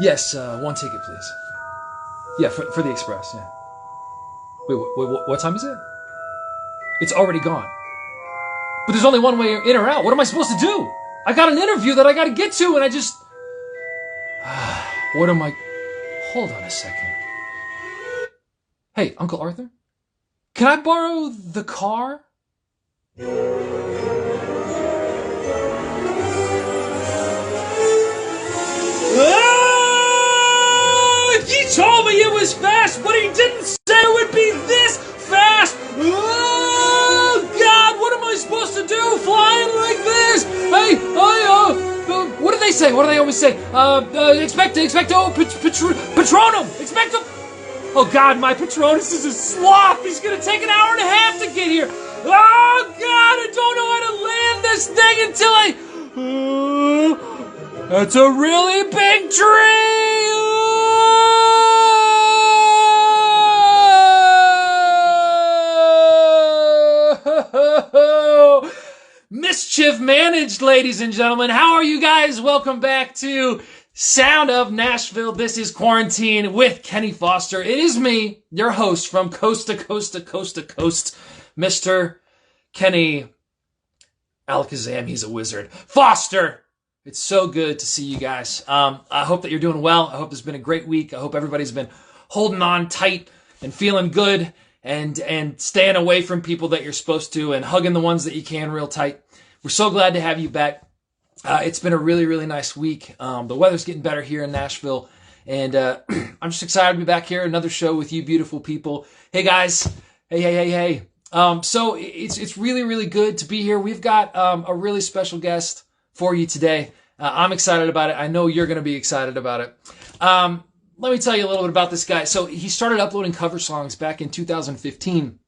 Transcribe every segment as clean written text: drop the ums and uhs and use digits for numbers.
Yes, one ticket, please. Yeah, for the express. Yeah. Wait, what time is it? It's already gone. But there's only one way in or out. What am I supposed to do? I got an interview that I got to get to, and I just. What am I? Hold on a second. Hey, Uncle Arthur, can I borrow the car? He told me it was fast, but he didn't say it would be this fast. Oh God, what am I supposed to do? Flying like this? Hey, what do they say? What do they always say? Expecto Patronum. Expecto. Oh God, my Patronus is a sloth. He's gonna take an hour and a half to get here. Oh God, I don't know how to land this thing until that's a really big tree. Mischief managed, ladies and gentlemen. How are you guys? Welcome back to Sound of Nashville. This is Quarantine with Kenny Foster. It is me, your host from coast to coast to coast to coast, Mr. Kenny Alakazam. He's a wizard. Foster! It's so good to see you guys. I hope that you're doing well. I hope it's been a great week. I hope everybody's been holding on tight and feeling good and staying away from people that you're supposed to and hugging the ones that you can real tight. We're so glad to have you back. It's been a really, really nice week. The weather's getting better here in Nashville, and I'm just excited to be back here. Another show with you beautiful people. Hey, guys. Hey. So it's really, really good to be here. We've got a really special guest for you today. I'm excited about it. I know you're going to be excited about it. Let me tell you a little bit about this guy. So he started uploading cover songs back in 2015.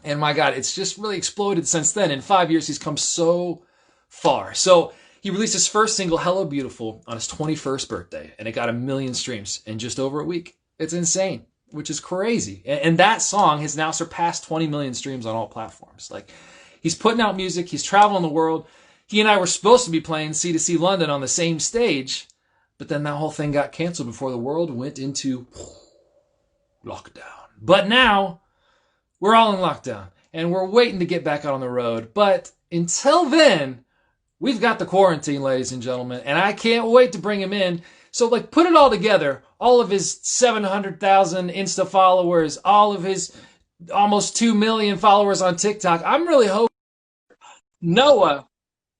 And my God, it's just really exploded since then. In 5 years, he's come so far. So he released his first single, Hello Beautiful, on his 21st birthday. And it got 1 million streams in just over a week. It's insane, which is crazy. And that song has now surpassed 20 million streams on all platforms. Like, he's putting out music. He's traveling the world. He and I were supposed to be playing C2C London on the same stage. But then that whole thing got canceled before the world went into lockdown. But now, we're all in lockdown, and we're waiting to get back out on the road. But until then, we've got the quarantine, ladies and gentlemen, and I can't wait to bring him in. So, put it all together. All of his 700,000 Insta followers, all of his almost 2 million followers on TikTok. I'm really hoping. Noah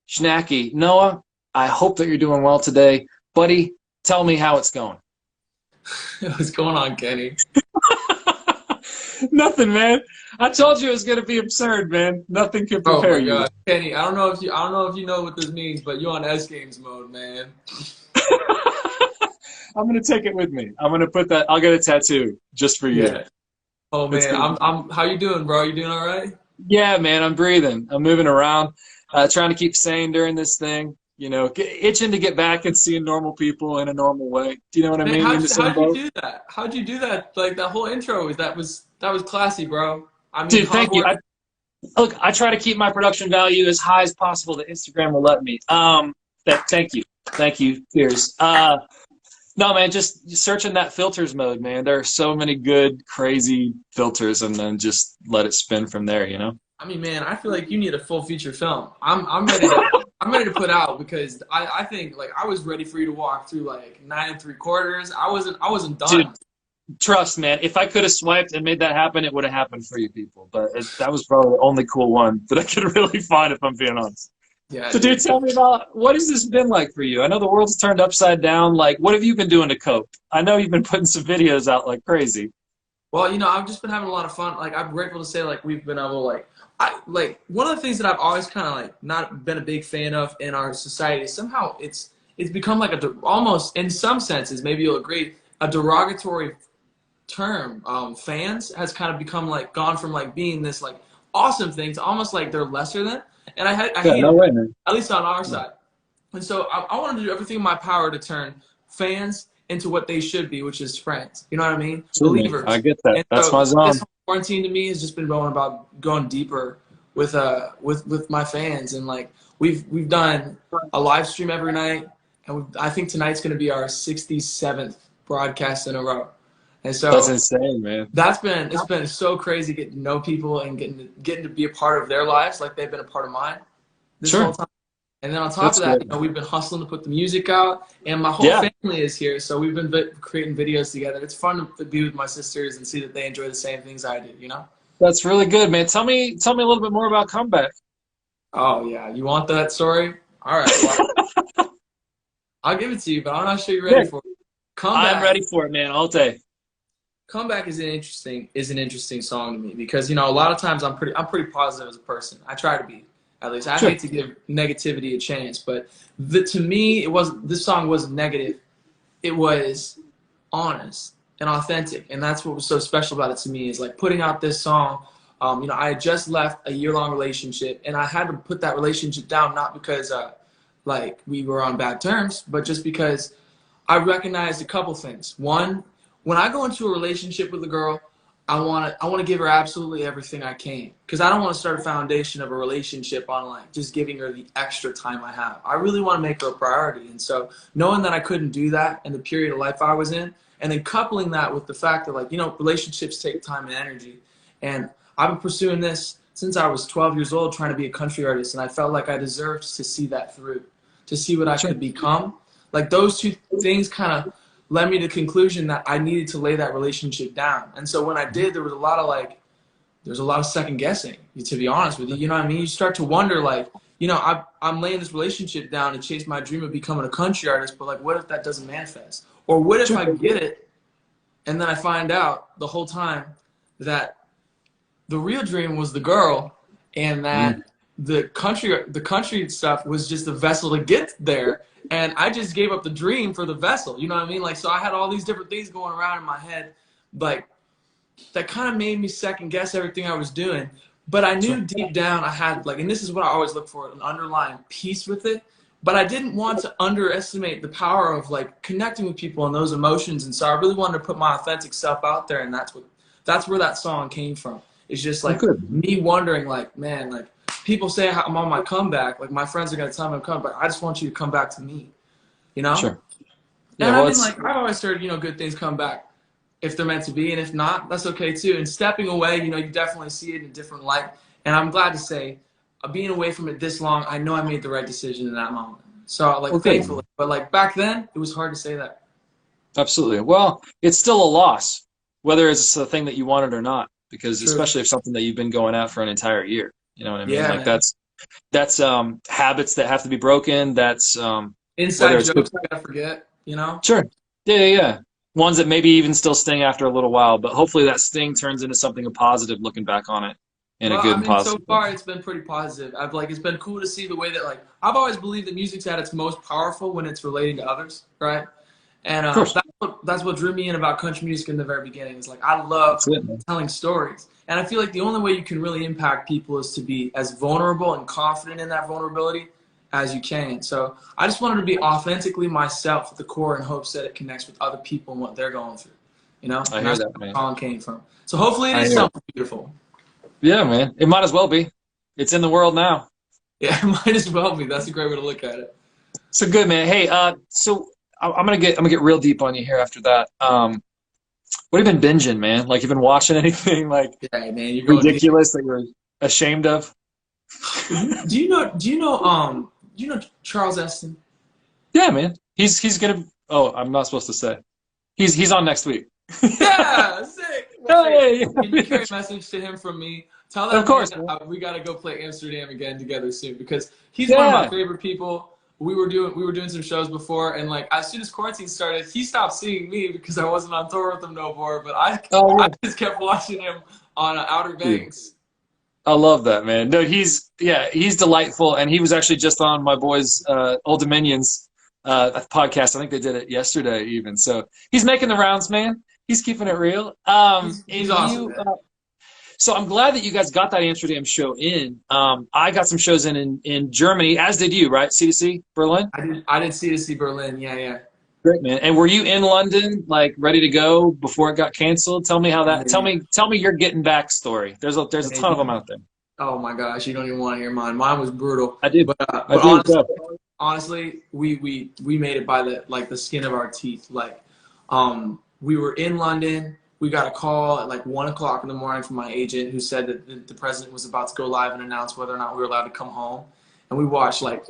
Schnacky. Noah, I hope that you're doing well today. Buddy, tell me how it's going. What's going on, Kenny? Nothing, man. I told you it was gonna be absurd, man. Nothing can prepare you. God. Kenny, I don't know if you know what this means, but you're on S Games mode, man. I'm gonna take it with me. I'm gonna put that. I'll get a tattoo just for you. Yeah. Oh man, I'm. How you doing, bro? You doing all right? Yeah, man. I'm breathing. I'm moving around, trying to keep sane during this thing. You know, itching to get back and seeing normal people in a normal way. Do you know what I mean? How'd you do that? How'd you do that? Like that whole intro that was classy, bro. I mean, dude, thank you. Look, I try to keep my production value as high as possible that Instagram will let me. Thank you. Cheers. No, man, just searching that filters mode, man. There are so many good, crazy filters, and then just let it spin from there. You know. I mean, man, I feel like you need a full feature film. I'm ready to. I'm ready to put out because I think I was ready for you to walk through 9 3/4. I wasn't done. Dude, trust, man. If I could have swiped and made that happen, it would have happened for you people. But that was probably the only cool one that I could really find, if I'm being honest. Yeah. So, dude, tell me about what has this been like for you? I know the world's turned upside down. What have you been doing to cope? I know you've been putting some videos out like crazy. Well, I've just been having a lot of fun. I'm grateful to say we've been able to one of the things that I've always kind of not been a big fan of in our society is somehow it's become almost in some senses, maybe you'll agree, a derogatory term. Fans has kind of become gone from being this awesome thing to almost they're lesser than. And I hate it, at least on our side. And so I wanted to do everything in my power to turn fans into what they should be, which is friends. You know what I mean? Believers. I get that. And that's so my zone. This quarantine to me has just been going deeper with my fans, and we've done a live stream every night, and I think tonight's going to be our 67th broadcast in a row. And so That's insane, man. it's been so crazy getting to know people and getting to be a part of their lives like they've been a part of mine this whole time. And then on top of that, we've been hustling to put the music out, and my whole family is here, so we've been creating videos together. It's fun to be with my sisters and see that they enjoy the same things I do, you know? That's really good, man. Tell me a little bit more about Comeback. Oh, yeah. You want that story? All right. Well, I'll give it to you, but I'm not sure you're ready for it. Comeback. I'm ready for it, man, all day. Comeback is an interesting song to me because, you know, a lot of times I'm pretty positive as a person. I try to be. At least I hate to give negativity a chance, but to me, this song wasn't negative. It was honest and authentic, and that's what was so special about it to me. Is like putting out this song. You know, I had just left a year-long relationship, and I had to put that relationship down not because like we were on bad terms, but just because I recognized a couple things. One, when I go into a relationship with a girl, I want to give her absolutely everything I can, because I don't want to start a foundation of a relationship on like just giving her the extra time I have. I really want to make her a priority. And so knowing that I couldn't do that in the period of life I was in, and then coupling that with the fact that, like, you know, relationships take time and energy. And I've been pursuing this since I was 12 years old, trying to be a country artist. And I felt like I deserved to see that through, to see what I could become. Like those two things kind of led me to the conclusion that I needed to lay that relationship down. And so when I did, there was a lot of second guessing, to be honest with you. You know what I mean? You start to wonder, like, you know, I'm laying this relationship down to chase my dream of becoming a country artist, but like, what if that doesn't manifest? Or what if I get it and then I find out the whole time that the real dream was the girl, and that the country stuff was just a vessel to get there. And I just gave up the dream for the vessel. You know what I mean? Like, so I had all these different things going around in my head, like, that kind of made me second guess everything I was doing. But I knew deep down I had, like, and this is what I always look for, an underlying peace with it. But I didn't want to underestimate the power of, like, connecting with people and those emotions. And so I really wanted to put my authentic self out there. And that's where that song came from. It's just like me wondering, like, man, like, people say I'm on my comeback. Like, my friends are going to tell me I'm coming back. I just want you to come back to me, you know? Sure. Yeah, and I mean, like, I've always heard, you know, good things come back if they're meant to be. And if not, that's okay, too. And stepping away, you know, you definitely see it in a different light. And I'm glad to say, being away from it this long, I know I made the right decision in that moment. So, like, thankfully. But, like, back then, it was hard to say that. Absolutely. Well, it's still a loss, whether it's a thing that you wanted or not, because especially if something that you've been going at for an entire year. You know what I mean? Yeah, like, that's habits that have to be broken. That's inside jokes I gotta forget, you know? Sure. Yeah. Ones that maybe even still sting after a little while, but hopefully that sting turns into something positive looking back on it in a good and positive. So far it's been pretty positive. It's been cool to see the way that, like, I've always believed that music's at its most powerful when it's relating to others, right? And that's what drew me in about country music in the very beginning. Is like, I love telling stories. And I feel like the only way you can really impact people is to be as vulnerable and confident in that vulnerability as you can. So I just wanted to be authentically myself at the core in hopes that it connects with other people and what they're going through. You know? I hear that, man. Where the song came from. So hopefully it is something beautiful. Yeah, man. It might as well be. It's in the world now. Yeah, it might as well be. That's a great way to look at it. So good, man. Hey, so I'm gonna get real deep on you here after that. What have you been binging, man? Like, you've been watching anything like ridiculous that you're ashamed of? Do you know Charles Esten? Yeah, man. He's gonna. Oh, I'm not supposed to say. He's on next week. Yeah, sick. Hey. Can you carry a message to him from me? Tell that of course, man, we gotta go play Amsterdam again together soon, because he's one of my favorite people. We were doing some shows before, and like, as soon as quarantine started, he stopped seeing me because I wasn't on tour with him no more. But I just kept watching him on Outer Banks. I love that, man. No, he's delightful, and he was actually just on my boys Old Dominion's podcast. I think they did it yesterday even. So he's making the rounds, man. He's keeping it real. He's awesome. So I'm glad that you guys got that Amsterdam show in. I got some shows in Germany, as did you, right? C2C Berlin? I did C2C Berlin, yeah. Great, man. And were you in London, like, ready to go before it got canceled? Tell me how that. Tell me your getting back story. There's a ton of them out there. Oh my gosh, you don't even want to hear mine. Mine was brutal. I did. But honestly, honestly, we made it by the skin of our teeth. Like, we were in London. We got a call at like 1 o'clock in the morning from my agent who said that the president was about to go live and announce whether or not we were allowed to come home. And we watched like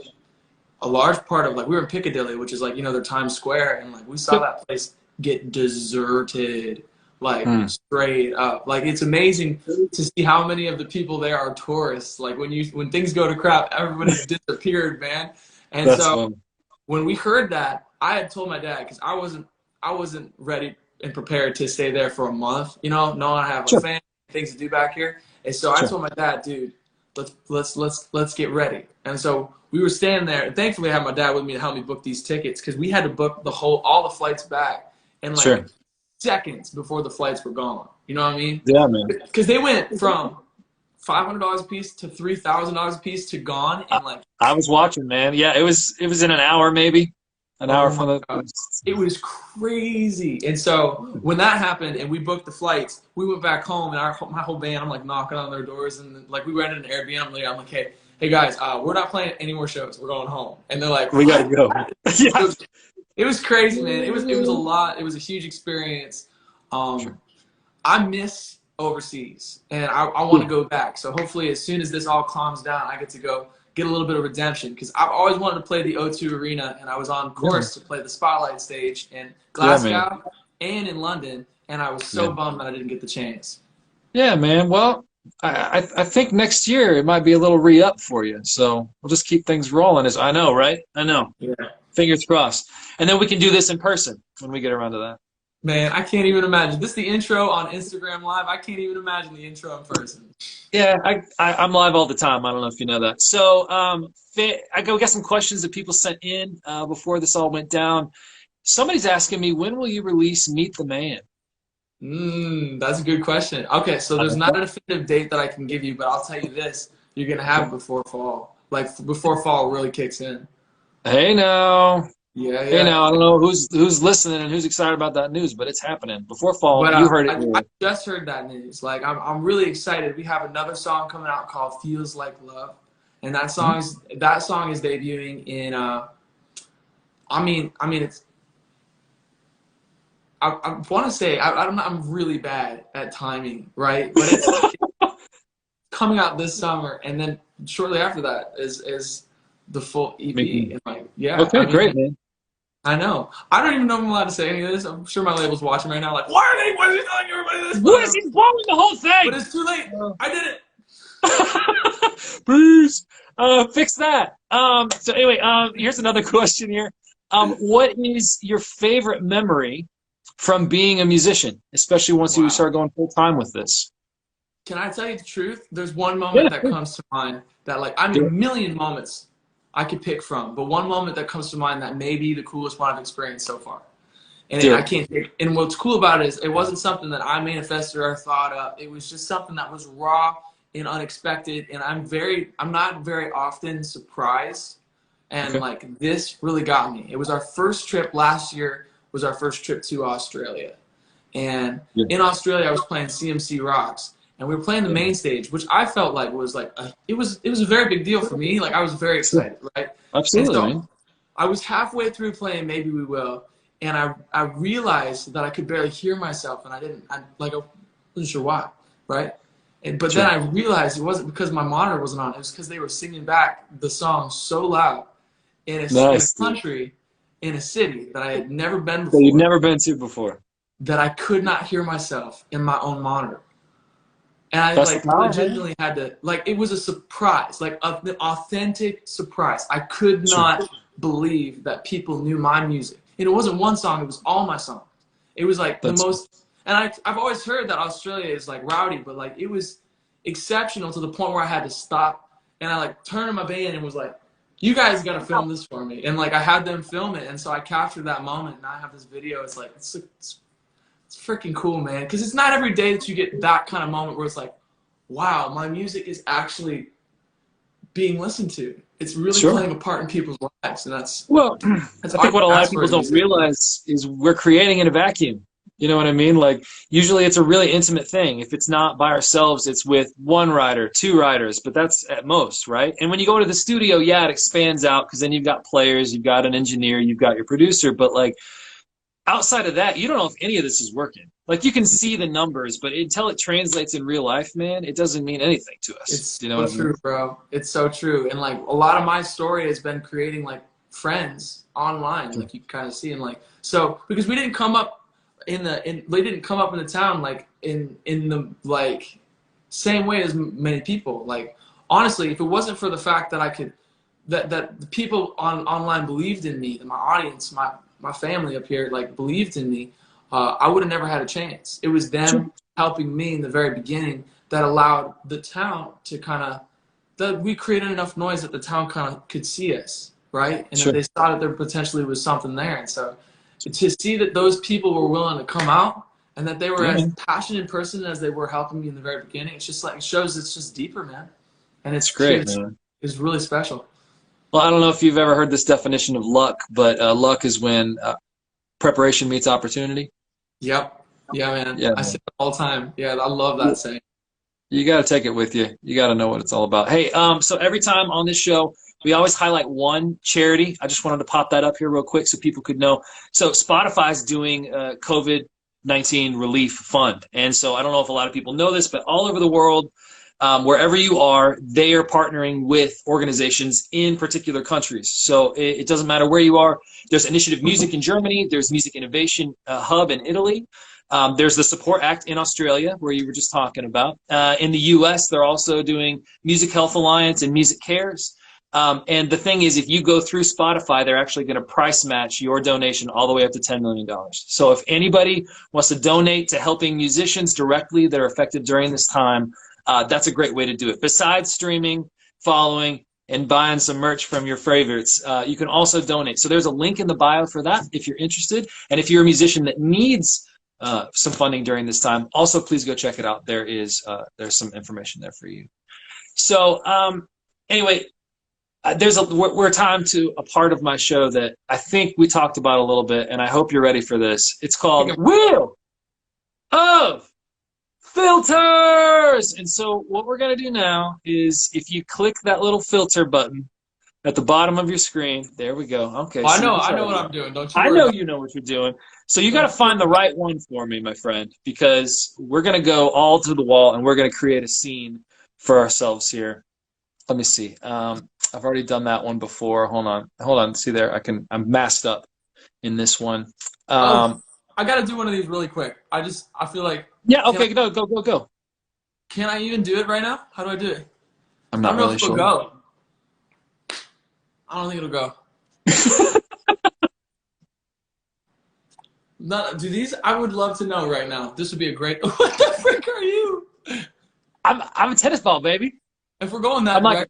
a large part of, like, we were in Piccadilly, which is like, you know, their Times Square, and like we saw that place get deserted, like straight up. Like, it's amazing to see how many of the people there are tourists. Like, when things go to crap, everybody's disappeared, man. And that's so fun. When we heard that, I had told my dad, because I wasn't ready and prepared to stay there for a month, you know, knowing I have a family, things to do back here. And so I told my dad, dude, let's get ready. And so we were standing there, and thankfully I had my dad with me to help me book these tickets, because we had to book all the flights back in like seconds before the flights were gone. You know what I mean? Yeah, man. Because they went from $500 a piece to $3,000 a piece to gone in like. I was watching, man. Yeah, it was in an hour, maybe. An hour from the. It was crazy. And so when that happened and we booked the flights, we went back home, and my whole band, I'm like knocking on their doors, and like we rented an Airbnb. I'm like, hey guys, we're not playing any more shows. We're going home. And they're like, we gotta go. It was crazy, man. It was a lot. It was a huge experience. I miss overseas, and I want to go back. So hopefully, as soon as this all calms down, I get to go get a little bit of redemption, because I've always wanted to play the O2 Arena, and I was on course to play the Spotlight stage in Glasgow and in London, and I was so bummed that I didn't get the chance. Yeah, man. Well, I think next year it might be a little re-up for you, so we'll just keep things rolling. I know, right? I know. Yeah. Fingers crossed. And then we can do this in person when we get around to that. Man, I can't even imagine. This is the intro on Instagram Live. I can't even imagine the intro in person. Yeah, I'm live all the time. I don't know if you know that. So we got some questions that people sent in before this all went down. Somebody's asking me, when will you release Meet the Man? That's a good question. Okay, so there's not a definitive date that I can give you, but I'll tell you this. You're going to have it before fall. Like, before fall really kicks in. Hey, now. Yeah. Hey, now, I don't know who's listening and who's excited about that news, but it's happening. Before fall, you heard it. I just heard that news. Like, I'm really excited. We have another song coming out called Feels Like Love. And that song is debuting in I want to say I'm really bad at timing, right? But it's coming out this summer, and then shortly after that is the full EP. And like, yeah. Okay, great, man. I know. I don't even know if I'm allowed to say any of this. I'm sure my label's watching right now, like, what is he telling everybody this? What is he blowing the whole thing? But it's too late. I did it. Bruce, fix that. So anyway, here's another question here. What is your favorite memory from being a musician, especially once you start going full time with this? Can I tell you the truth? There's one moment that comes to mind that, like, I mean, a million moments I could pick from, but one moment that comes to mind that may be the coolest one I've experienced so far. And I can't think. And what's cool about it is it wasn't something that I manifested or thought up. It was just something that was raw and unexpected. And I'm not very often surprised. And like, this really got me. It was our first trip last year. Was our first trip to Australia. And in Australia, I was playing CMC Rocks. And we were playing the main stage, which I felt like was like it was a very big deal for me. Like, I was very excited, right? Absolutely. So I was halfway through playing Maybe We Will, and I realized that I could barely hear myself, and I wasn't sure why, right? But then I realized it wasn't because my monitor wasn't on. It was because they were singing back the song so loud in a country, in a city that I had never been before. That you'd never been to before. That I could not hear myself in my own monitor. And I legitimately had to, like, it was a surprise, like an authentic surprise. I could not believe that people knew my music. And it wasn't one song, it was all my songs. It was like the most, and I've always heard that Australia is like rowdy, but like it was exceptional to the point where I had to stop. And I like turned to my band and was like, you guys got to film this for me. And like I had them film it. And so I captured that moment, and I have this video. It's like, it's freaking cool, man, because it's not every day that you get that kind of moment where it's like, wow, my music is actually being listened to. It's really playing a part in people's lives, and that's I think what a lot of people don't realize is we're creating in a vacuum. You know what I mean? Like usually it's a really intimate thing. If it's not by ourselves, it's with one rider, two riders, but that's at most, right? And when you go to the studio, yeah, it expands out because then you've got players, you've got an engineer, you've got your producer, but like outside of that, you don't know if any of this is working. Like you can see the numbers, but until it translates in real life, man, it doesn't mean anything to us. It's You know so what I mean? true, bro. It's so true. And like a lot of my story has been creating like friends online, like you kind of see, and like so because we didn't come up they didn't come up in the town like in the like same way as many people. Like honestly, if it wasn't for the fact that I could that the people online believed in me, my audience, my family up here like believed in me, I would have never had a chance. It was them helping me in the very beginning that allowed the town to kind of that we created enough noise that the town kind of could see us, right? And that they saw that there potentially was something there. And so to see that those people were willing to come out and that they were as passionate in person as they were helping me in the very beginning, it's just like it shows it's just deeper, man. And it's great, man. It's really special. Well, I don't know if you've ever heard this definition of luck, but luck is when preparation meets opportunity. Yep. Yeah, man. Yeah, I say it all the time. Yeah, I love that saying. You got to take it with you. You got to know what it's all about. Hey, so every time on this show, we always highlight one charity. I just wanted to pop that up here real quick so people could know. So Spotify's doing a COVID-19 relief fund. And so I don't know if a lot of people know this, but all over the world, wherever you are, they are partnering with organizations in particular countries. So it doesn't matter where you are. There's Initiative Music in Germany. There's Music Innovation Hub in Italy. There's the Support Act in Australia, where you were just talking about. In the U.S., they're also doing Music Health Alliance and Music Cares. And the thing is, if you go through Spotify, they're actually going to price match your donation all the way up to $10 million. So if anybody wants to donate to helping musicians directly that are affected during this time, that's a great way to do it. Besides streaming, following, and buying some merch from your favorites, you can also donate. So there's a link in the bio for that if you're interested. And if you're a musician that needs some funding during this time, also please go check it out. There's some information there for you. So anyway, we're time to a part of my show that I think we talked about a little bit, and I hope you're ready for this. It's called Wheel of Filters. And so what we're going to do now is if you click that little filter button at the bottom of your screen, there we go. Okay. I know what I'm doing. Don't you worry. I know you know what you're doing. So you got to find the right one for me, my friend, because we're going to go all to the wall and we're going to create a scene for ourselves here. Let me see. I've already done that one before. Hold on. See there. I'm masked up in this one. I got to do one of these really quick. I feel like. Yeah. Okay. Go. Can I even do it right now? How do I do it? I'm not really sure. Go. I don't think it'll go. I would love to know right now. This would be a great. What the frick are you? I'm a tennis ball, baby. If we're going that direction,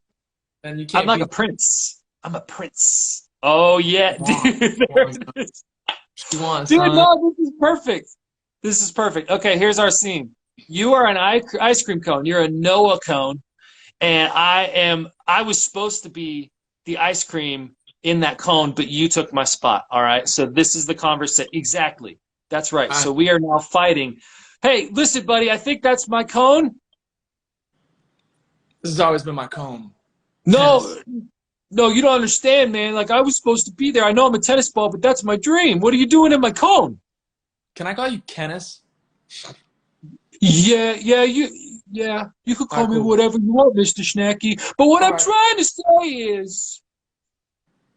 then you can't. I'm like a prince. I'm a prince. Oh yeah, dude. Dude, no, this is perfect. This is perfect. Okay, here's our scene. You are an ice cream cone. You're a Noah cone, and I was supposed to be the ice cream in that cone, but you took my spot. All right. So this is the conversation. Exactly. That's right. So we are now fighting. Hey, listen, buddy. I think that's my cone. This has always been my cone. No, you don't understand, man. Like I was supposed to be there. I know I'm a tennis ball, but that's my dream. What are you doing in my cone? Can I call you Kenneth? Yeah. You could call me whatever you want, Mr. Schnacky. But what I'm trying to say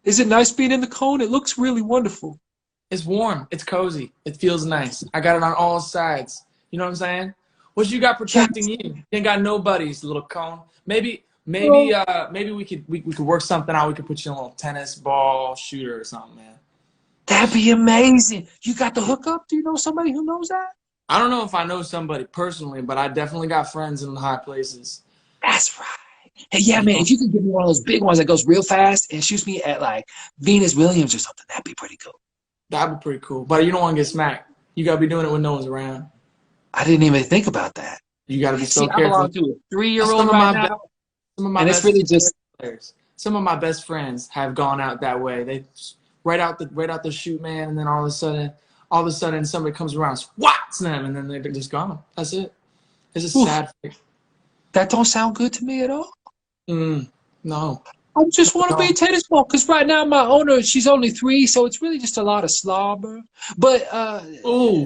is it nice being in the cone? It looks really wonderful. It's warm. It's cozy. It feels nice. I got it on all sides. You know what I'm saying? What you got protecting you? You ain't got no buddies, little cone. Maybe we could work something out. We could put you in a little tennis ball shooter or something, man. That'd be amazing. You got the hookup? Do you know somebody who knows that? I don't know if I know somebody personally, but I definitely got friends in high places. That's right. Hey, yeah, man, if you could give me one of those big ones that goes real fast and shoots me at, like, Venus Williams or something, that'd be pretty cool. That'd be pretty cool. But you don't want to get smacked. You got to be doing it when no one's around. I didn't even think about that. You got to be so careful. I belong to a 3-year-old right now. Some of my best friends have gone out that way. They right out the shoot, man, and then all of a sudden all of a sudden somebody comes around, swats them, and then they're just gone. That's it. It's a sad thing. That don't sound good to me at all. No. I just want to be a tennis ball because right now my owner, she's only 3, so it's really just a lot of slobber. But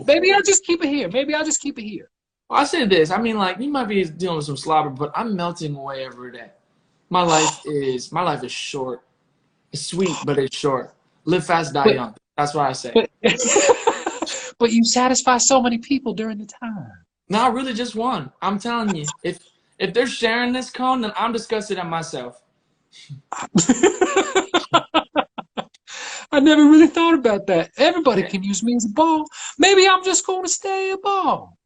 maybe I'll just keep it here. Well, I say this. I mean, like, you might be dealing with some slobber, but I'm melting away every day. My life is short. It's sweet, but it's short. Live fast, die young. That's what I say. But you satisfy so many people during the time. No, really just one. I'm telling you. If they're sharing this cone, then I'm disgusted at myself. I never really thought about that. Everybody can use me as a ball. Maybe I'm just going to stay a ball.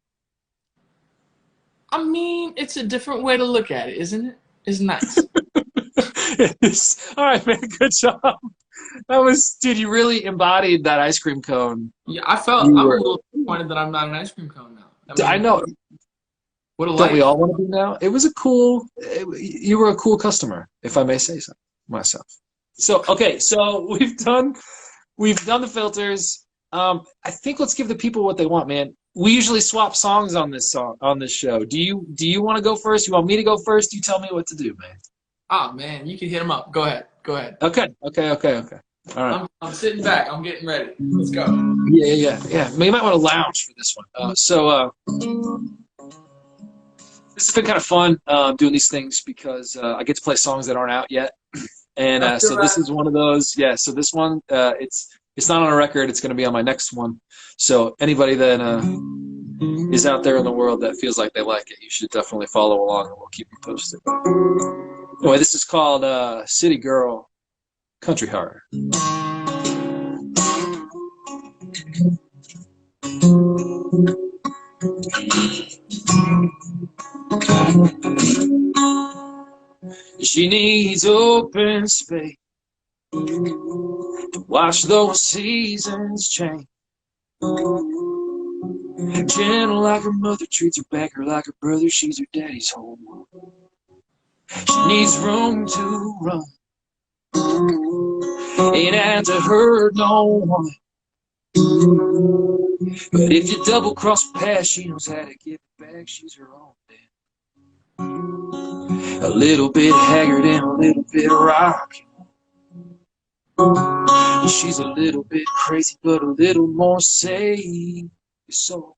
I mean, it's a different way to look at it, isn't it? It's nice. All right, man. Good job. Dude, you really embodied that ice cream cone. Yeah, I'm a little disappointed that I'm not an ice cream cone now. I know. What a life. Don't we all want to be now? You were a cool customer, if I may say so myself. So, okay, so we've done the filters. I think let's give the people what they want, man. We usually swap songs on this show. Do you want to go first? You want me to go first? You tell me what to do, man. Oh man, you can hit them up. Go ahead. Okay. All right. I'm sitting back. I'm getting ready. Let's go. Yeah. You might want to lounge for this one. This has been kind of fun doing these things because I get to play songs that aren't out yet, and so this is one of those. Yeah. So this one, it's not on a record. It's going to be on my next one. So anybody that is out there in the world that feels like they like it, you should definitely follow along, and we'll keep you posted. Anyway, this is called City Girl, Country Heart. She needs open space to watch those seasons change. Gentle like her mother, treats her backer like her brother. She's her daddy's home. She needs room to run. Ain't had to hurt no one. But if you double cross her past, she knows how to get it back. She's her own man. A little bit haggard and a little bit rocky. She's a little bit crazy, but a little more safe. So,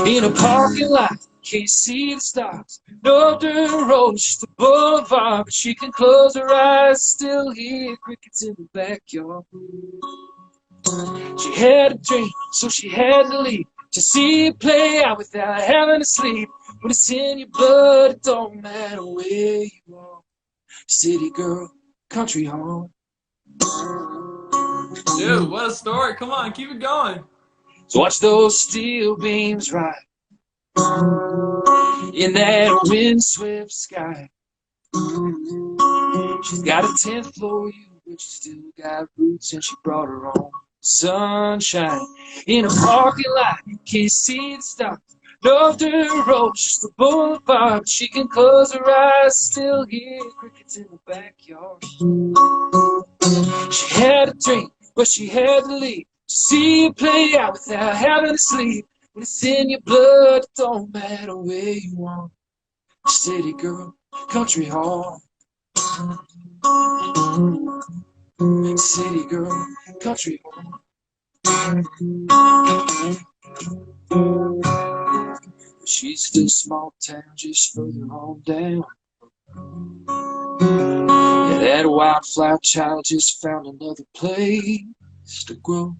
in a parking lot, can't see the stars. No dirt road, just a boulevard. But she can close her eyes, still hear crickets in the backyard. She had a dream, so she had to leave to see it play out without having to sleep. When it's in your blood, it don't matter where you are. City girl, country home. Dude, what a story. Come on, keep it going. So watch those steel beams ride in that windswept sky. She's got a 10th floor view, but she still got roots, and she brought her own sunshine. In a parking lot, can't see the stars. No dirt road, just a boulevard. But she can close her eyes, still hear crickets in the backyard. She had a dream, but she had to leave to see it play out without having to sleep. When it's in your blood, it don't matter where you are. City girl, country hall. City girl, country hall. She's still small town, just further on down. Yeah, that wildflower child just found another place to grow.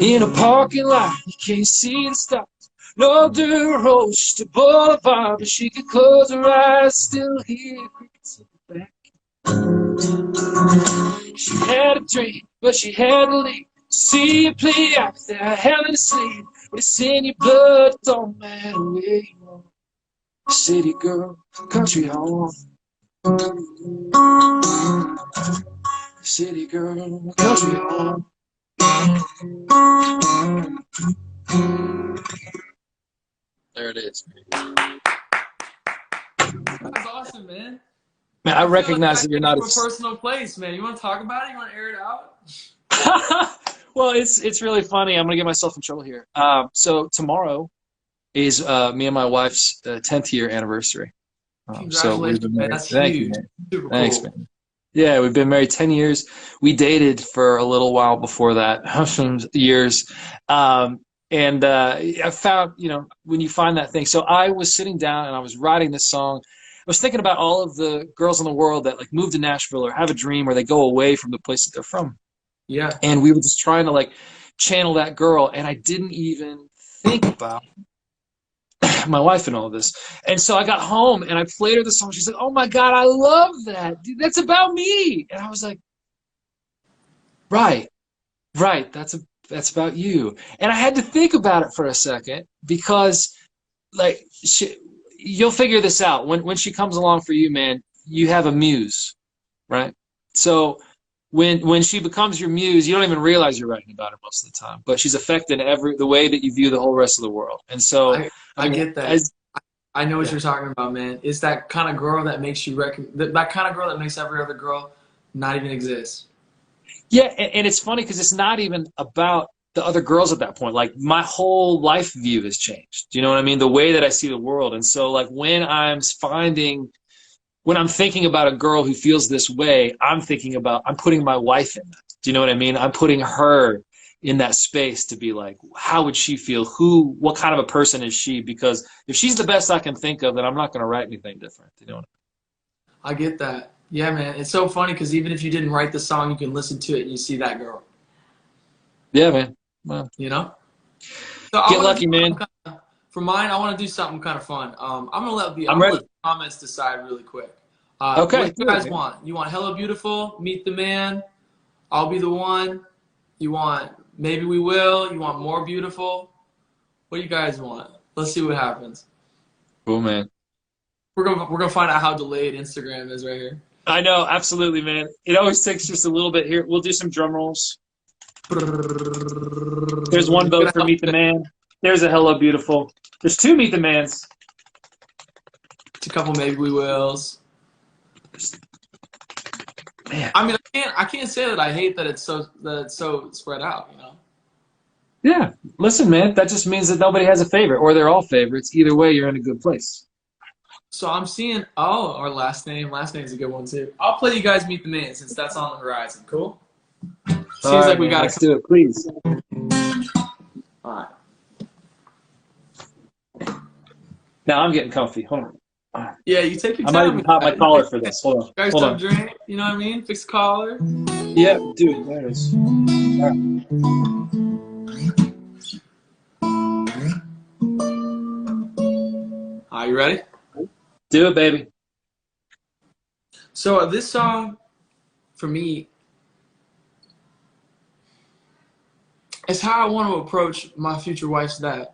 In a parking lot, you can't see the stars. No dirt road, just a boulevard. But she could close her eyes, still hear crickets in the back. She had a dream, but she had to leave to see it play out without having to sleep. But it's in your blood, it don't matter where you are. City girl, country home. City girl, country home. There it is. That's awesome, man. Man, I recognize that you're not a personal place, man. You want to talk about it? You want to air it out? Well, it's really funny. I'm gonna get myself in trouble here. So tomorrow is me and my wife's 10th year anniversary. So we've Congratulations, been man. married. That's Thank you, huge. man. Super Thanks, cool. man. Yeah, we've been married 10 years. We dated for a little while before that, some years. And I found, when you find that thing. So I was sitting down and I was writing this song. I was thinking about all of the girls in the world that like move to Nashville or have a dream or they go away from the place that they're from. Yeah. And we were just trying to like channel that girl. And I didn't even think about my wife and all this. And so I got home and I played her the song. She's like, "Oh my God, I love that. Dude, that's about me." And I was like, right, right. That's about you. And I had to think about it for a second because like you'll figure this out. When she comes along for you, man, you have a muse, right? So when she becomes your muse, you don't even realize you're writing about her most of the time. But she's affected the way that you view the whole rest of the world. And so I I mean, get that. as I know what yeah. you're talking about, man. It's that kind of girl that makes you that kind of girl that makes every other girl not even exist. Yeah, and it's funny because it's not even about the other girls at that point. Like my whole life view has changed. Do you know what I mean? The way that I see the world. And so like when I'm thinking about a girl who feels this way, I'm putting my wife in that. Do you know what I mean? I'm putting her in that space to be like, how would she feel? What kind of a person is she? Because if she's the best I can think of, then I'm not going to write anything different. You know what I get that. Yeah, man. It's so funny because even if you didn't write the song, you can listen to it and you see that girl. I mean? Yeah, man. Well, You know. So I get want to lucky, do man. for mine. I want to do something kind of fun. I'm I'm gonna let ready. the comments decide really quick. Okay, What do you good, guys man. want? You want Hello Beautiful, Meet the Man, I'll Be the One? You want Maybe We Will? You want More Beautiful? What do you guys want? Let's see what happens. Cool, man. We're gonna find out how delayed Instagram is right here. I know, absolutely, man. It always takes just a little bit here. We'll do some drum rolls. There's one It's vote gonna for help. Meet the Man. There's a Hello Beautiful. There's two Meet the Mans. It's a couple Maybe We Wills. Man. I mean, I can't say that I hate that it's so spread out. You know. Yeah. Listen, man, that just means that nobody has a favorite, or they're all favorites. Either way, you're in a good place. So I'm seeing. Oh, our last name. Last name's a good one too. I'll play you guys Meet the Man since that's on the horizon. Cool. All Seems like right, we man. got Let's to. do it, please. All right. Now I'm getting comfy. Hold on. Yeah, you take your I might time even with pop my that. collar for this. Hold on. Guys, Hold some on. drink. You know what I mean? Fix the collar. Yeah, dude, there it is. All right. Are you ready? Do it, baby. So this song, for me, is how I want to approach my future wife's dad.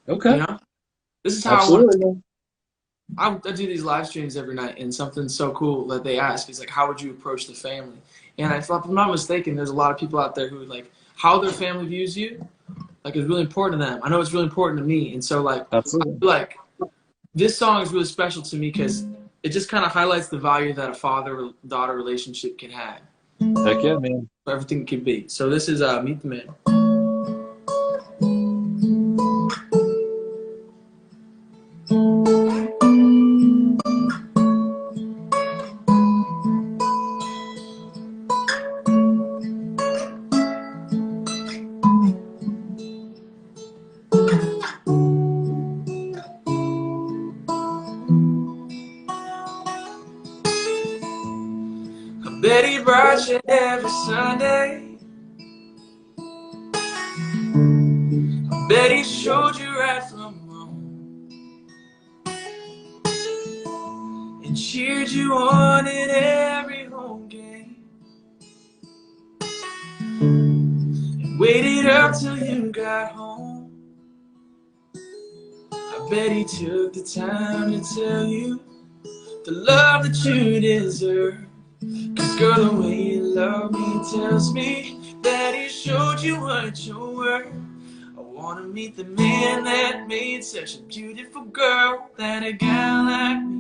You Okay. know, this is how I want. Absolutely, man. I do these live streams every night, and something so cool that they ask is like, how would you approach the family? And if I'm not mistaken, there's a lot of people out there who like how their family views you, like is really important to them. I know it's really important to me, and so like I Absolutely. feel like this song is really special to me because it just kind of highlights the value that a father-daughter relationship can have, Heck yeah, man. everything can be. So this is Meet the Man. I bet he brought you every Sunday. I bet he showed you right from wrong and cheered you on in every home game and waited up till you got home. I bet he took the time to tell you the love that you deserve. 'Cause girl, the way you love me tells me that he showed you what you're worth. I wanna meet the man that made such a beautiful girl that a guy like me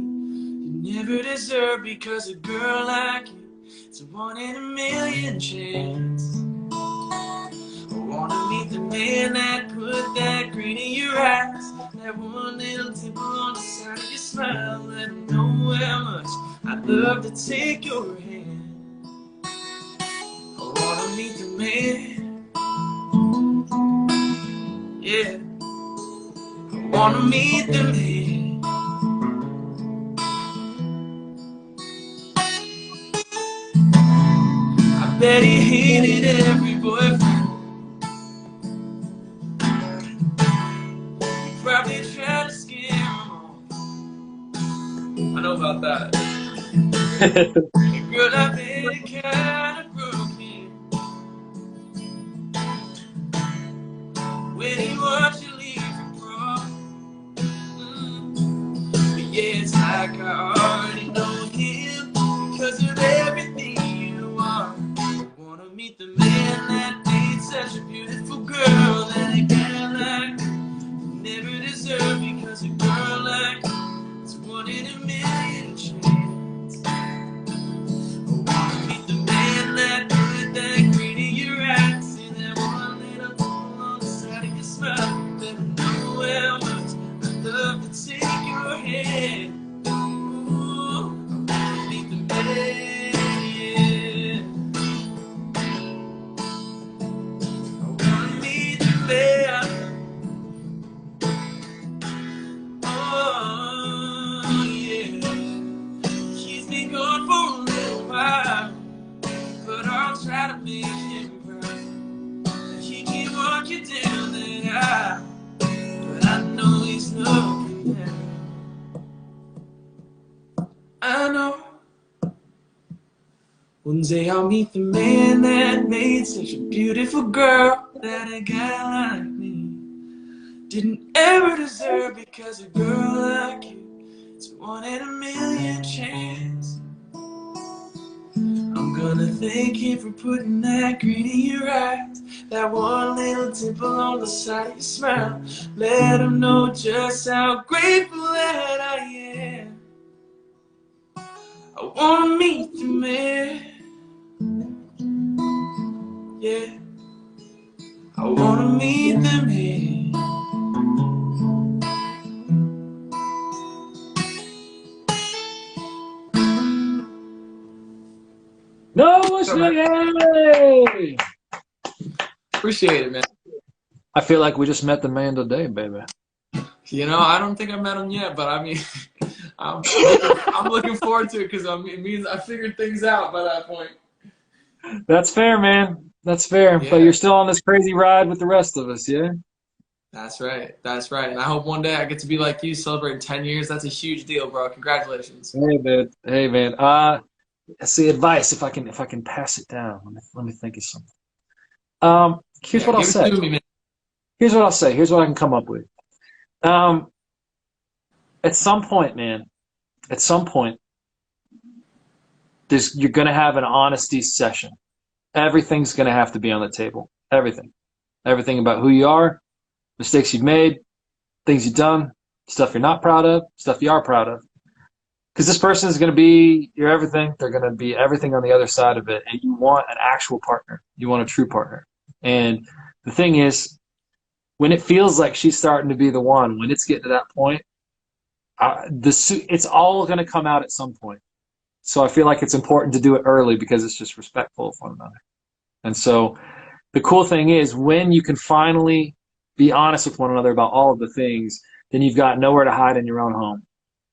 you never deserve. Because a girl like you, it's a 1 in a million chance. the man that put that green in your eyes, that one little dimple on the side of your smile. Let him know how much I'd love to take your hand. I wanna meet the man, yeah. I wanna meet the man. I bet he hated every boyfriend. He probably tried to scare him off. I know about that. Girl, I bet it kinda broke him when he watched you leave for prom. But yeah, it's like I already know him because of everything you are. I wanna meet the man that made such a beautiful girl that a guy like you never deserved, because a girl like you is one in a million chance. I wanna meet the man that put that green in your eyes, and that one little dimple on the side of your smile. Let him know how much I'd love to take your hand. Ooh, I wanna meet the man, yeah. I wanna meet the man. Oh, yeah. He's been gone for a little while, but I'll try to make him proud. He can walk you down that aisle, but I know he's looking down. I know one day I'll meet the man that made such a beautiful girl that a guy like me didn't ever deserve, because a girl like you is one in a million chance. I'm gonna thank him for putting that green in your eyes, that one little dimple on the side of your smile. Let him know just how grateful that I am. I wanna meet the man, yeah. I wanna meet the man. No, Schnacky! Appreciate it, man. I feel like we just met the man today, baby. You know, I don't think I met him yet, but I mean, I'm looking forward to it, because it means I figured things out by that point. That's fair, man. That's fair. Yeah. But you're still on this crazy ride with the rest of us, yeah? That's right. That's right. And I hope one day I get to be like you, celebrating 10 years. That's a huge deal, bro. Congratulations. Hey, man. Hey, man. Let's see, advice, if I can pass it down. Let me think of something. Here's what I'll give it say. to me, man. Here's what I'll say. Here's what I can come up with. At some point, man, at some point, you're going to have an honesty session. Everything's going to have to be on the table. Everything. Everything about who you are, mistakes you've made, things you've done, stuff you're not proud of, stuff you are proud of. Because this person is going to be your everything. They're going to be everything on the other side of it. And you want an actual partner. You want a true partner. And the thing is, when it feels like she's starting to be the one, when it's getting to that point, it's all going to come out at some point. So I feel like it's important to do it early, because it's just respectful of one another. And so the cool thing is, when you can finally be honest with one another about all of the things, then you've got nowhere to hide in your own home,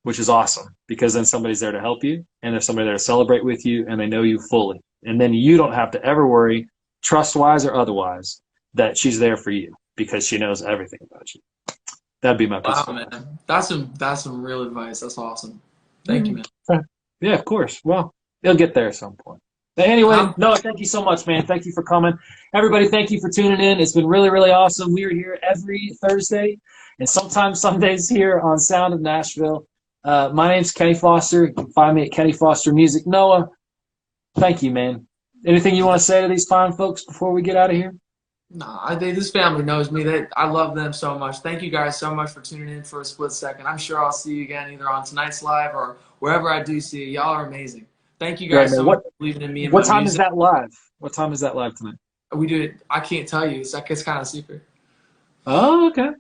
which is awesome, because then somebody's there to help you, and there's somebody there to celebrate with you, and they know you fully. And then you don't have to ever worry, trust-wise or otherwise, that she's there for you, because she knows everything about you. That'd be my piece. Wow, man. That's some real advice. That's awesome. Thank you, man. Yeah, of course. Well, it'll get there at some point. But anyway, Noah, thank you so much, man. Thank you for coming. Everybody, thank you for tuning in. It's been really, really awesome. We are here every Thursday and sometimes Sundays here on Sound of Nashville. My name's Kenny Foster. You can find me at Kenny Foster Music. Noah, thank you, man. Anything you want to say to these fine folks before we get out of here? Nah, this family knows me. I love them so much. Thank you guys so much for tuning in for a split second. I'm sure I'll see you again either on tonight's live or wherever I do see you. Y'all are amazing. Thank you guys so much for believing in me and what my time music. is that live? What time is that live tonight? We do it. I can't tell you. It's kind of secret. Oh, okay.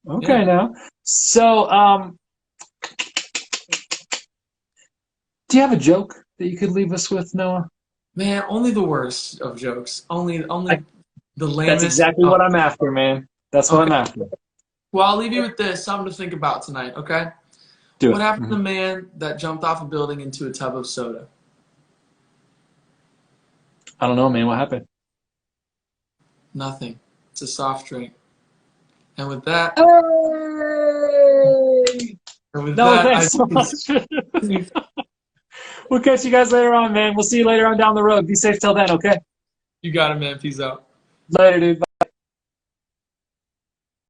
Okay, Yeah. now. So, do you have a joke that you could leave us with, Noah? Man, only the worst of jokes. I, Only the that's lamest. exactly what I'm after, man. That's what Okay. I'm after. Well, I'll leave you with this. Something to think about tonight. Okay. Do What it. happened to the man that jumped off a building into a tub of soda? I don't know, man. What happened? Nothing. It's a soft drink. And with that, Hey! and with Noah, that, thanks so much. We'll catch you guys later on, man. We'll see you later on down the road. Be safe till then, okay? you got it, man. Peace out. Later, dude.